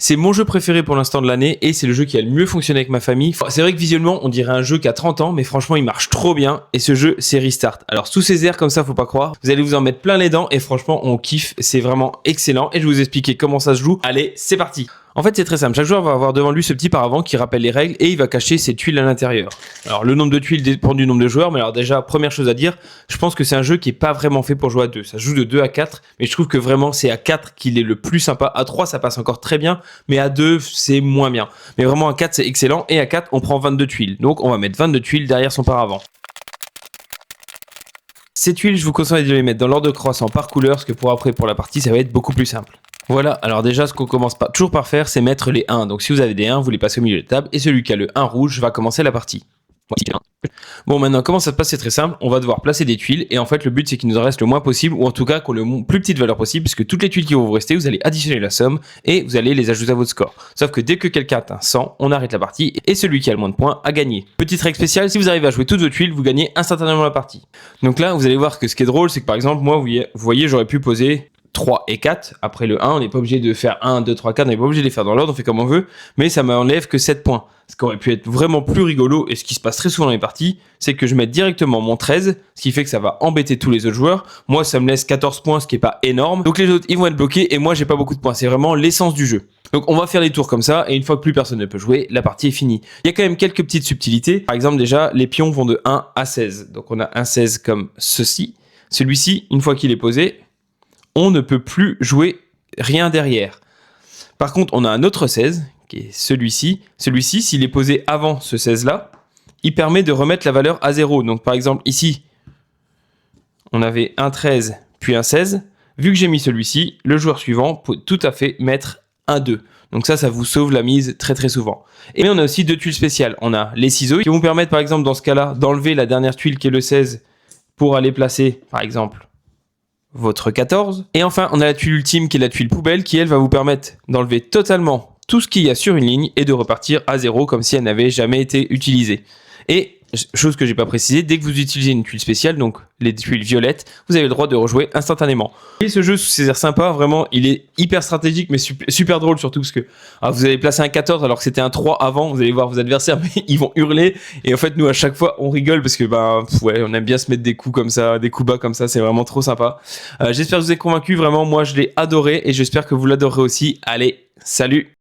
C'est mon jeu préféré pour l'instant de l'année et c'est le jeu qui a le mieux fonctionné avec ma famille. C'est vrai que visuellement, on dirait un jeu qui a 30 ans, mais franchement, il marche trop bien. Et ce jeu, c'est Restart. Alors, sous ces airs comme ça, faut pas croire. Vous allez vous en mettre plein les dents et franchement, on kiffe. C'est vraiment excellent. Et je vais vous expliquer comment ça se joue. Allez, c'est parti. En fait, c'est très simple. Chaque joueur va avoir devant lui ce petit paravent qui rappelle les règles et il va cacher ses tuiles à l'intérieur. Alors, le nombre de tuiles dépend du nombre de joueurs, mais alors déjà, première chose à dire, je pense que c'est un jeu qui est pas vraiment fait pour jouer à 2. Ça se joue de 2 à 4, mais je trouve que vraiment c'est à 4 qu'il est le plus sympa. À 3, ça passe encore très bien, mais à 2, c'est moins bien. Mais vraiment à 4, c'est excellent et à 4, on prend 22 tuiles. Donc, on va mettre 22 tuiles derrière son paravent. Ces tuiles, je vous conseille de les mettre dans l'ordre croissant par couleur, parce que pour après, pour la partie, ça va être beaucoup plus simple. Voilà, alors déjà, ce qu'on commence toujours par faire, c'est mettre les 1. Donc si vous avez des 1, vous les passez au milieu de la table, et celui qui a le 1 rouge va commencer la partie. Bon, maintenant, comment ça se passe? C'est très simple. On va devoir placer des tuiles, et en fait, le but, c'est qu'il nous en reste le moins possible, ou en tout cas, qu'on ait le plus petite valeur possible, puisque toutes les tuiles qui vont vous rester, vous allez additionner la somme, et vous allez les ajouter à votre score. Sauf que dès que quelqu'un atteint 100, on arrête la partie, et celui qui a le moins de points a gagné. Petite règle spéciale, si vous arrivez à jouer toutes vos tuiles, vous gagnez instantanément la partie. Donc là, vous allez voir que ce qui est drôle, c'est que par exemple, moi, vous voyez, j'aurais pu poser 3 et 4, après le 1, on n'est pas obligé de faire 1, 2, 3, 4, on n'est pas obligé de les faire dans l'ordre, on fait comme on veut, mais ça m'enlève que 7 points. Ce qui aurait pu être vraiment plus rigolo, et ce qui se passe très souvent dans les parties, c'est que je mette directement mon 13, ce qui fait que ça va embêter tous les autres joueurs. Moi, ça me laisse 14 points, ce qui est pas énorme. Donc les autres, ils vont être bloqués, et moi, j'ai pas beaucoup de points. C'est vraiment l'essence du jeu. Donc on va faire les tours comme ça, et une fois que plus personne ne peut jouer, la partie est finie. Il y a quand même quelques petites subtilités. Par exemple, déjà, les pions vont de 1 à 16. Donc on a un 16 comme ceci. Celui-ci, une fois qu'il est posé, on ne peut plus jouer rien derrière. Par contre, on a un autre 16, qui est celui-ci. Celui-ci, s'il est posé avant ce 16-là, il permet de remettre la valeur à 0. Donc par exemple, ici, on avait un 13, puis un 16. Vu que j'ai mis celui-ci, le joueur suivant peut tout à fait mettre un 2. Donc ça vous sauve la mise très très souvent. Et on a aussi deux tuiles spéciales. On a les ciseaux qui vont permettre, par exemple, dans ce cas-là, d'enlever la dernière tuile qui est le 16 pour aller placer, par exemple, votre 14. Et enfin, on a la tuile ultime qui est la tuile poubelle qui, elle, va vous permettre d'enlever totalement tout ce qu'il y a sur une ligne et de repartir à 0 comme si elle n'avait jamais été utilisée. Et chose que j'ai pas précisé, dès que vous utilisez une tuile spéciale, donc les tuiles violettes, vous avez le droit de rejouer instantanément. Et ce jeu sous ses airs sympas, vraiment, il est hyper stratégique, mais super drôle surtout parce que vous allez placer un 14 alors que c'était un 3 avant, vous allez voir vos adversaires, mais ils vont hurler. Et en fait, nous, à chaque fois, on rigole parce que, ouais, on aime bien se mettre des coups comme ça, des coups bas comme ça, c'est vraiment trop sympa. J'espère que vous êtes convaincus, vraiment, moi, je l'ai adoré et j'espère que vous l'adorerez aussi. Allez, salut!